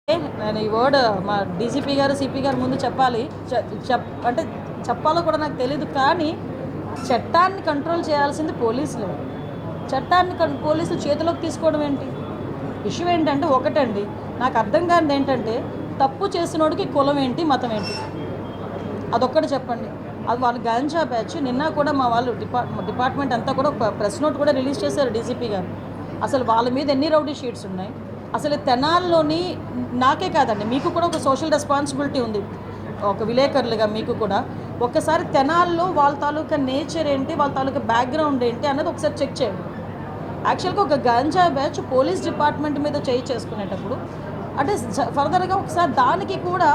నేను ఈ వర్డ్ మా డీజీపీ గారు సిపి గారు ముందు చెప్పాలి, అంటే చెప్పాలో కూడా నాకు తెలియదు. కానీ చట్టాన్ని కంట్రోల్ చేయాల్సింది పోలీసులే. చట్టాన్ని పోలీసులు చేతిలోకి తీసుకోవడం ఏంటి? ఇష్యూ ఏంటంటే ఒకటండి, నాకు అర్థం కానిది ఏంటంటే తప్పు చేసినోడికి కులం ఏంటి, మతం ఏంటి, అదొక్కటి చెప్పండి. అది వాళ్ళు గాంజా బ్యాచ్. నిన్న కూడా మా వాళ్ళు డిపార్ట్మెంట్ అంతా కూడా ప్రెస్ నోట్ కూడా రిలీజ్ చేశారు డీజీపీ గారు. అసలు వాళ్ళ మీద ఎన్ని రౌడీ షీట్స్ ఉన్నాయి, అసలు తెనాల్లోని నాకే కాదండి, మీకు కూడా ఒక సోషల్ రెస్పాన్సిబిలిటీ ఉంది, ఒక విలేకరులుగా మీకు కూడా. ఒక్కసారి తెనాల్లో వాళ్ళ తాలూకా నేచర్ ఏంటి, వాళ్ళ తాలూకా బ్యాక్గ్రౌండ్ ఏంటి అన్నది ఒకసారి చెక్ చేయండి. యాక్చువల్గా ఒక గాంజా బ్యాచ్ పోలీస్ డిపార్ట్మెంట్ మీద చేసుకునేటప్పుడు అంటే ఫర్దర్గా ఒకసారి దానికి కూడా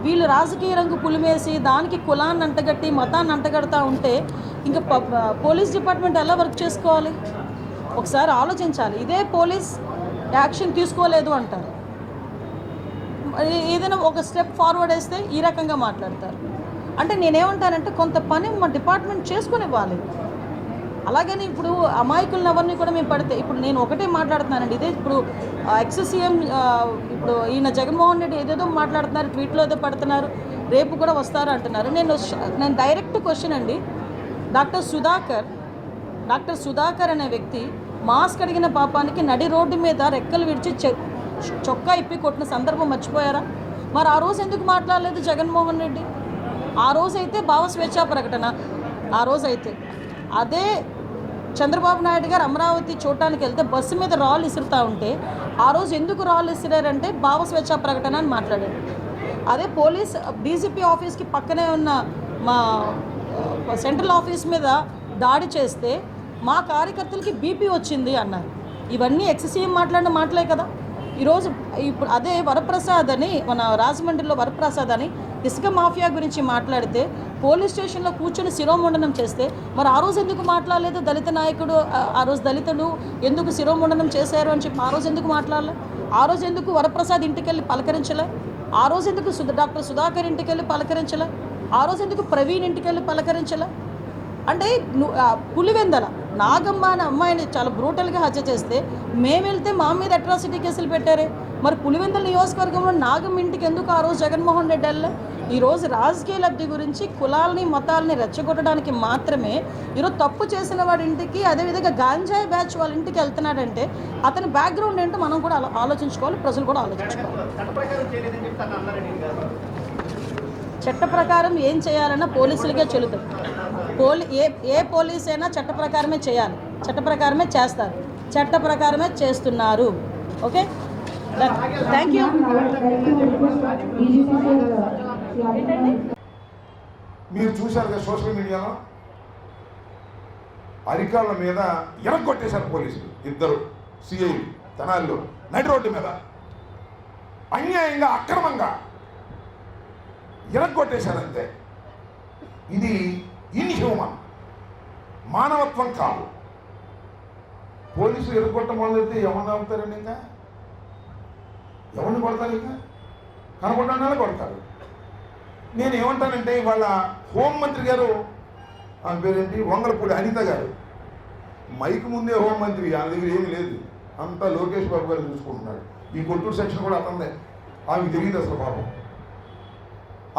వీళ్ళు రాజకీయ రంగు పులిమేసి దానికి కులాన్ని అంటగట్టి మతాన్ని అంటగడతా ఉంటే ఇంకా పోలీస్ డిపార్ట్మెంట్ ఎలా వర్క్ చేసుకోవాలి? ఒకసారి ఆలోచించాలి. ఇదే పోలీస్ యాక్షన్ తీసుకోలేదు అంటారు, ఏదైనా ఒక స్టెప్ ఫార్వర్డ్ వేస్తే ఈ రకంగా మాట్లాడతారు. అంటే నేనేమంటానంటే కొంత పని మా డిపార్ట్మెంట్ చేసుకునివ్వాలి. అలాగని ఇప్పుడు అమాయకులను ఎవరిని కూడా మేము పడితే, ఇప్పుడు నేను ఒకటే మాట్లాడుతున్నానండి, ఇదే ఇప్పుడు ఎక్స్-సీఎం ఇప్పుడు ఈయన జగన్మోహన్ రెడ్డి ఏదేదో మాట్లాడుతున్నారు, ట్వీట్లో ఏదో పడుతున్నారు, రేపు కూడా వస్తారు అంటున్నారు. నేను డైరెక్ట్ క్వశ్చన్ అండి, డాక్టర్ సుధాకర్ అనే వ్యక్తి మాస్క్ అడిగిన పాపానికి నడి రోడ్డు మీద రెక్కలు విడిచి చొక్కా ఇప్పి కొట్టిన సందర్భం మర్చిపోయారా? మరి ఆ రోజు ఎందుకు మాట్లాడలేదు జగన్మోహన్ రెడ్డి? ఆ రోజైతే భావ స్వేచ్ఛా ప్రకటన, ఆ రోజైతే అదే చంద్రబాబు నాయుడు గారు అమరావతి చూడటానికి వెళ్తే బస్సు మీద రాళ్ళు ఇసురుతూ ఉంటే ఆ రోజు ఎందుకు రాళ్ళు ఇసిరారంటే భావ స్వేచ్ఛా ప్రకటన అని మాట్లాడారు. అదే పోలీస్ డీజీపీ ఆఫీస్కి పక్కనే ఉన్న మా సెంట్రల్ ఆఫీస్ మీద దాడి చేస్తే మా కార్యకర్తలకి బీపీ వచ్చింది అన్నారు. ఇవన్నీ ఎక్స్-సీఎం మాట్లాడిన మాటలే కదా. ఈరోజు ఇప్పుడు అదే వరప్రసాద్ అని, మన రాజమండ్రిలో వరప్రసాద్ అని ఇసుక మాఫియా గురించి మాట్లాడితే పోలీస్ స్టేషన్లో కూర్చొని శిరోముండనం చేస్తే మరి ఆ రోజు ఎందుకు మాట్లాడలేదు? దళిత నాయకుడు, ఆ రోజు దళితులు ఎందుకు శిరోముండనం చేశారు అని చెప్పి ఆ రోజు ఎందుకు మాట్లాడలే? ఆ రోజు ఎందుకు వరప్రసాద్ ఇంటికి వెళ్ళి పలకరించలే? ఆ రోజు ఎందుకు డాక్టర్ సుధాకర్ ఇంటికి వెళ్ళి పలకరించలే? ఆ రోజు ఎందుకు ప్రవీణ్ ఇంటికి వెళ్ళి పలకరించలే? అంటే పులివెందల నాగమ్మ అనే అమ్మాయిని చాలా బ్రూటల్గా హత్య చేస్తే మేము వెళ్తే మా మీద అట్రాసిటీ కేసులు పెట్టారే. మరి పులివెందల నియోజకవర్గంలో నాగమ్మ ఇంటికి ఎందుకు ఆ రోజు జగన్మోహన్ రెడ్డి వెళ్ళే? ఈరోజు రాజకీయ లబ్ధి గురించి కులాలని మతాలని రెచ్చగొట్టడానికి మాత్రమే ఈరోజు తప్పు చేసిన వాడి ఇంటికి, అదేవిధంగా గాంజాయి బ్యాచ్ వాళ్ళ ఇంటికి వెళ్తున్నాడంటే అతని బ్యాక్గ్రౌండ్ ఏంటో మనం కూడా ఆలోచించుకోవాలి, ప్రజలు కూడా ఆలోచించుకోవాలి. చట్ట ప్రకారం ఏం చేయాలన్నా పోలీసులకే చెల్లుతుంది. ఏ పోలీస్ అయినా చట్ట ప్రకారమే చేయాలి, చట్ట ప్రకారమే చేస్తారు, చట్ట ప్రకారమే చేస్తున్నారు. Okay, thank you. మీరు చూశారు కదా సోషల్ మీడియాలో అరికాళ్ళ మీద ఎరగొట్టేశారు పోలీసులు, ఇద్దరు సిఐలు తెనాలిలో నడి రోడ్డు మీద అన్యాయంగా అక్రమంగా ఎరగొట్టేశారంతే. ఇది ఇన్హ్యూమన్, మానవత్వం కాదు. పోలీసులు ఎరగొట్టడం మొదలైతే ఎవరిని అవుతారండి? ఇంకా ఎవరిని కొడతారు? ఇంకా కనపడ్డానే కొడతారు. నేను ఏమంటానంటే ఇవాళ హోంమంత్రి గారు, ఆమె పేరేంటి, వంగలపూడి అనిత గారు, మైక్ ముందే హోంమంత్రి, ఆమె దగ్గర ఏమీ లేదు, అంతా లోకేష్ బాబు గారు చూసుకుంటున్నాడు. ఈ కొట్టూరు సెక్షన్ కూడా అతనే, ఆమెకు తెలియదు అసలు పాపం.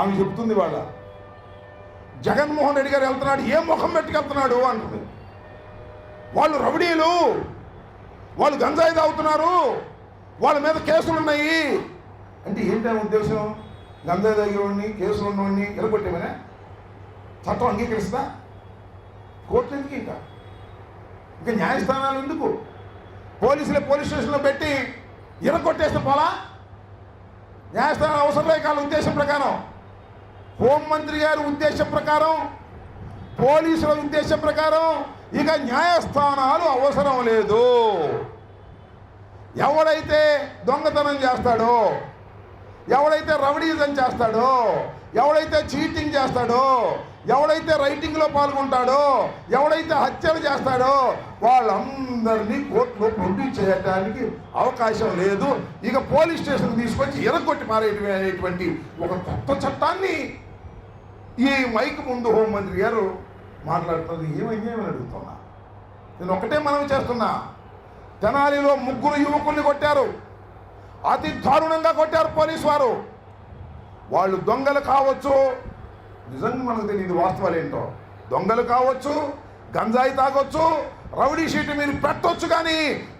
ఆమె చెప్తుంది వాళ్ళ జగన్మోహన్ రెడ్డి గారు వెళ్తున్నాడు, ఏ ముఖం పెట్టుకెళ్తున్నాడు అంటుంది. వాళ్ళు రౌడీలు, వాళ్ళు గంజాయి తాగుతున్నారు, వాళ్ళ మీద కేసులు ఉన్నాయి అంటే ఏంటనే ఉద్దేశం? గంజాయి తాగేవాడిని, కేసులు ఉన్నవాడిని ఎరగొట్టేమనే చట్టం అంగీకరిస్తా? కోర్టు ఎందుకు? ఇంకా న్యాయస్థానాలు ఎందుకు? పోలీసులే పోలీస్ స్టేషన్లో పెట్టి ఎరగొట్టేస్తే పోలా? న్యాయస్థానాలు అవసరం లేక ఉద్దేశం ప్రకారం, హోంమంత్రి గారి ఉద్దేశం ప్రకారం, పోలీసుల ఉద్దేశం ప్రకారం ఇక న్యాయస్థానాలు అవసరం లేదు. ఎవడైతే దొంగతనం చేస్తాడో, ఎవడైతే రౌడీజం చేస్తాడో, ఎవడైతే చీటింగ్ చేస్తాడో, ఎవడైతే రైటింగ్లో పాల్గొంటాడో, ఎవడైతే హత్యలు చేస్తాడో వాళ్ళందరినీ కోర్టులో ప్రొడ్యూస్ చేయడానికి అవకాశం లేదు. ఇక పోలీస్ స్టేషన్ తీసుకొచ్చి ఎరగొట్టి మారేటువంటి ఒక కొత్త చట్టాన్ని ఈ మైక్ ముందు హోంమంత్రి గారు మాట్లాడుతుంది. ఏమని అడుగుతున్నా. నేను ఒకటే మనవి చేస్తున్నా, తెనాలిలో 3 యువకుల్ని కొట్టారు. అతి దారుణంగా కొట్టారు పోలీసు వారు. వాళ్ళు దొంగలు కావచ్చు, నిజంగా మనకు తెలియదు వాస్తవాలు ఏంటో. దొంగలు కావచ్చు, గంజాయి తాగొచ్చు, రౌడీ షీట్ మీరు పెట్టొచ్చు, కానీ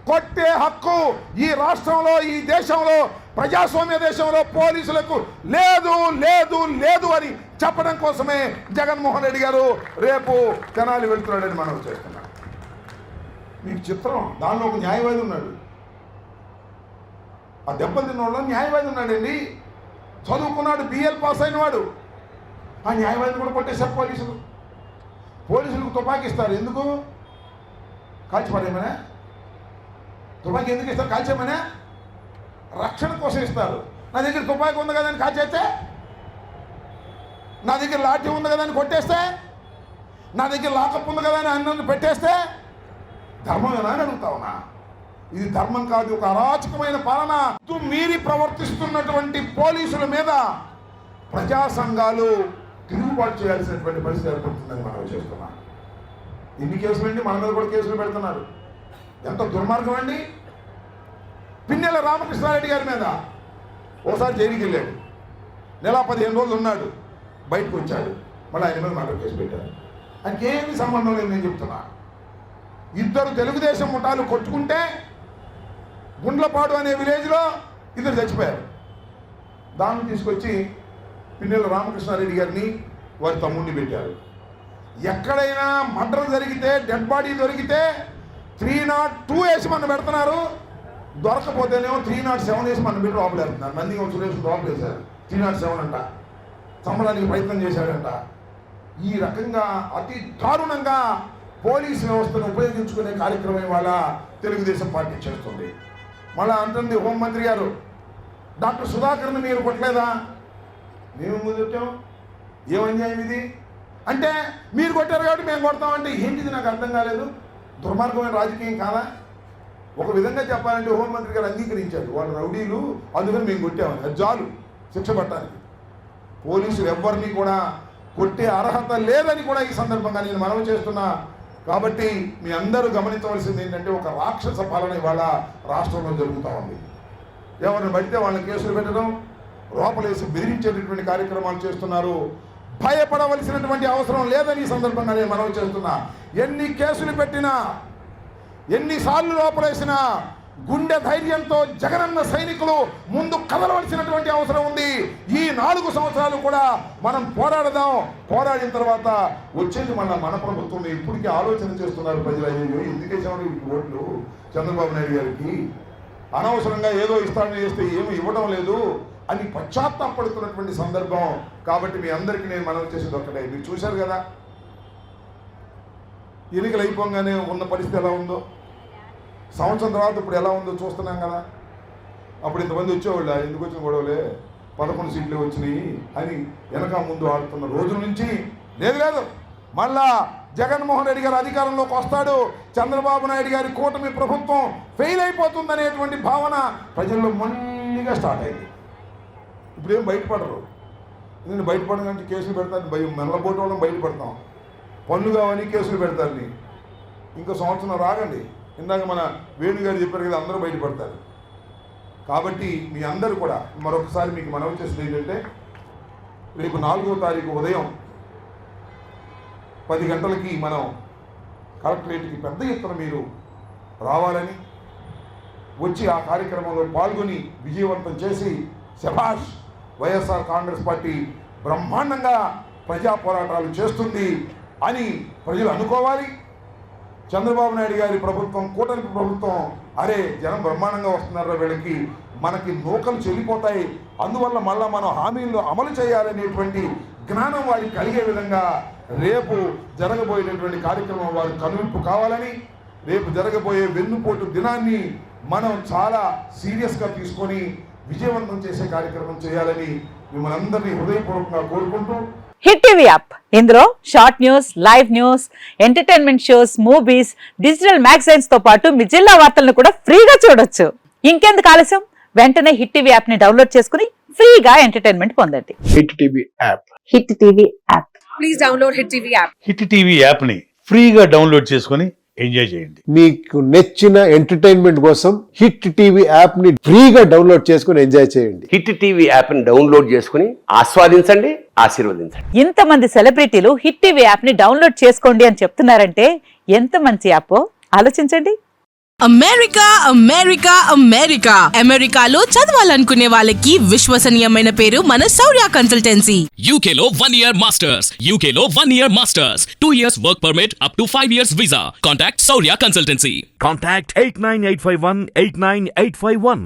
కొట్టే హక్కు ఈ రాష్ట్రంలో, ఈ దేశంలో, ప్రజాస్వామ్య దేశంలో పోలీసులకు లేదు లేదు లేదు అని చెప్పడం కోసమే జగన్మోహన్ రెడ్డి గారు రేపు తెనాలి వెళ్తున్నాడని మనం చేస్తున్నాం. మీకు చిత్రం, దానిలో ఒక న్యాయవాది ఉన్నాడు. ఆ దెబ్బలు తిన్నోళ్ళలో న్యాయవాది ఉన్నాడండి, చదువుకున్నాడు, బిఎల్ పాస్ అయిన వాడు. ఆ న్యాయవాదిని కూడా కొట్టేశారు పోలీసులు. పోలీసులకు తుపాకీ ఇస్తారు ఎందుకు? కాల్చిపడేమనే? తుపాకీ ఎందుకు ఇస్తారు? కాల్చేమనే? రక్షణ కోసం ఇస్తారు. నా దగ్గర తుపాకీ ఉంది కదా అని కాల్చేస్తే, నా దగ్గర లాఠీ ఉంది కదా అని కొట్టేస్తే, నా దగ్గర లాకప్ ఉంది కదా అని అన్నను పెట్టేస్తే ధర్మమేనా అని అడుగుతా ఉన్నా. ఇది ధర్మం కాదు, ఒక అరాచకమైన పాలన. మీరి ప్రవర్తిస్తున్నటువంటి పోలీసుల మీద ప్రజా సంఘాలు తిరుగుబాటు చేయాల్సినటువంటి పరిస్థితి ఏర్పడుతుందని మనం చేస్తున్నాం. ఎన్ని కేసులు అండి? మన మీద కూడా కేసులు పెడుతున్నారు. ఎంత దుర్మార్గం అండి. పిన్నెల రామకృష్ణారెడ్డి గారి మీద ఓసారి జైలుకి వెళ్ళాడు, నెల 15 రోజులు ఉన్నాడు, బయటకు వచ్చాడు, మళ్ళీ ఆయన మీద మర్డర్ కేసు పెట్టారు. ఆయనకి ఏమీ సంబంధం లేదు. నేను చెప్తున్నా, ఇద్దరు తెలుగుదేశం ముఠాలు కొట్టుకుంటే గుండ్లపాడు అనే విలేజ్లో ఇద్దరు చచ్చిపోయారు. దాన్ని తీసుకొచ్చి పిన్నెల రామకృష్ణారెడ్డి గారిని వారి తమ్ముడిని పెట్టారు. ఎక్కడైనా మర్డర్ జరిగితే, డెడ్ బాడీ దొరికితే 302 వేసి మనం పెడుతున్నారు, దొరకపోతేనేమో 307 వేసి మనం పెట్టి లోపల వెళ్తున్నారు. నందిగం సురేష్ లోపల వేశారు, 307 అంట, చంపడానికి ప్రయత్నం చేశాడంట. ఈ రకంగా అతి దారుణంగా పోలీసు వ్యవస్థను ఉపయోగించుకునే కార్యక్రమం ఇవాళ తెలుగుదేశం పార్టీ చేస్తుంది. మళ్ళా అంటుంది హోంమంత్రి గారు, డాక్టర్ సుధాకర్ని మీరు కొట్టలేదా? మేము ముందు కొట్టాం, ఏం అన్యాయం ఇది అంటే, మీరు కొట్టారు కాబట్టి మేము కొడతామంటే ఏంటిది? నాకు అర్థం కాలేదు. దుర్మార్గమైన రాజకీయం కాదా? ఒక విధంగా చెప్పాలంటే హోంమంత్రి గారు అంగీకరించారు, వాళ్ళు రౌడీలు, అందుకని మేము కొట్టామని. అది చాలు శిక్ష పట్టడానికి. పోలీసులు ఎవరిని కూడా కొట్టే అర్హత లేదని కూడా ఈ సందర్భంగా నేను మనవి చేస్తున్నా. కాబట్టి మీ అందరూ గమనించవలసింది ఏంటంటే, ఒక రాక్షస పాలన ఇవాళ రాష్ట్రంలో జరుగుతూ ఉంది. ఎవరిని పడితే వాళ్ళని కేసులు పెట్టడం, లోపలేసి బెదిరించేటటువంటి కార్యక్రమాలు చేస్తున్నారు. భయపడవలసినటువంటి అవసరం లేదని ఈ సందర్భంగా నేను మనవి చేస్తున్నా. ఎన్ని కేసులు పెట్టినా, ఎన్నిసార్లు లోపలేసినా గుండె ధైర్యంతో జగనన్న సైనికులు ముందు కదలవలసినటువంటి అవసరం ఉంది. ఈ 4 సంవత్సరాలు కూడా మనం పోరాడదాం. పోరాడిన తర్వాత వచ్చేది మన ప్రభుత్వం. ఇప్పటికీ ఆలోచన చేస్తున్నారు ప్రజలు, అయ్యో ఎందుకేసామని ఓట్లు చంద్రబాబు నాయుడు గారికి, అనవసరంగా ఏదో ఇస్తాడని చేస్తే ఏమి ఇవ్వడం లేదు అని పశ్చాత్తాపడుతున్నటువంటి సందర్భం. కాబట్టి మీ అందరికీ నేను మనవి చేసేది ఒక్కటే, మీరు చూశారు కదా ఎన్నికలు అయిపోగానే ఉన్న పరిస్థితి ఎలా ఉందో, సంవత్సరం తర్వాత ఇప్పుడు ఎలా ఉందో చూస్తున్నాం కదా. అప్పుడు ఇంతమంది వచ్చేవాళ్ళు, ఎందుకు వచ్చిన గొడవలే, 11 సీట్లు వచ్చినాయి అని వెనక ముందు ఆడుతున్న రోజుల నుంచి లేదు మళ్ళా జగన్మోహన్ రెడ్డి గారు అధికారంలోకి వస్తాడు, చంద్రబాబు నాయుడు గారి కూటమి ప్రభుత్వం ఫెయిల్ అయిపోతుందనేటువంటి భావన ప్రజల్లో మొండిగా స్టార్ట్ అయింది. ఇప్పుడేం బయటపడరు. నేను బయటపడడానికి కేసులు పెడతాను, భయం, మెల్లబోటు వాళ్ళని బయటపడతాం, పన్ను కావని కేసులు పెడతారని. ఇంకో సంవత్సరం రాగండి, ఇందాక మన వేణుగారు చెప్పారు కదా, అందరూ బయటపడతారు. కాబట్టి మీ అందరూ కూడా మరొకసారి మీకు మనవి చేసేది ఏంటంటే, రేపు 4వ తారీఖు ఉదయం 10 గంటలకి మనం కలెక్టరేట్కి పెద్ద ఎత్తున మీరు రావాలని, వచ్చి ఆ కార్యక్రమంలో పాల్గొని విజయవంతం చేసి, శభాష్ వైఎస్ఆర్ కాంగ్రెస్ పార్టీ బ్రహ్మాండంగా ప్రజా పోరాటాలు చేస్తుంది అని ప్రజలు అనుకోవాలి. చంద్రబాబు నాయుడు గారి ప్రభుత్వం, కూటమి ప్రభుత్వం, అరే జనం బ్రహ్మాండంగా వస్తున్నారా, వీళ్ళకి మనకి నూకలు చెల్లిపోతాయి, అందువల్ల మళ్ళీ మనం హామీలను అమలు చేయాలనేటువంటి జ్ఞానం వారికి కలిగే విధంగా రేపు జరగబోయేటటువంటి కార్యక్రమం వారు కనువిప్పు కావాలని, రేపు జరగబోయే వెన్నుపోటు దినాన్ని మనం చాలా సీరియస్గా తీసుకొని విజయవంతం చేసే కార్యక్రమం చేయాలని మిమ్మల్ని అందరినీ హృదయపూర్వకంగా కోరుకుంటూ, హిట్ టీవీ యాప్, ఇందులో short news, live news, entertainment shows, movies, digital magazines తో పాటు మీ జిల్లా వార్తలను కూడా ఫ్రీగా చూడొచ్చు. ఇంకెందుకు ఆలస్యం, వెంటనే హిట్ టీవీ యాప్ ని డౌన్లోడ్ చేసుకుని ఫ్రీగా ఎంటర్టైన్మెంట్ పొందండి. Hit TV app, hit TV app, please download hit TV app. Hit TV యాప్ని ఫ్రీగా డౌన్లోడ్ చేసుకొని ఎంజాయ్ చేయండి. మీకు నచ్చిన ఎంటర్టైన్మెంట్ కోసం హిట్ టీవీ యాప్ ని ఫ్రీగా డౌన్లోడ్ చేసుకుని ఎంజాయ్ చేయండి. హిట్ టీవీ యాప్ని డౌన్లోడ్ చేసుకుని ఆస్వాదించండి, ఆశీర్వదించండి. ఇంతమంది సెలబ్రిటీలు హిట్ టీవీ యాప్ ని డౌన్లోడ్ చేసుకోండి అని చెప్తున్నారంటే ఎంత మంచి యాప్ ఆలోచించండి. అమెరికా అమెరికా అమెరికా అమెరికాలో చదవాలనుకునే వాళ్ళకి విశ్వసనీయమైన పేరు మన శౌర్య consultancy. UK Law 1 Year Masters. UK Law 1 Year Masters. 2 years work permit up to 5 years visa. Contact Saurya Consultancy. Contact 89851 89851.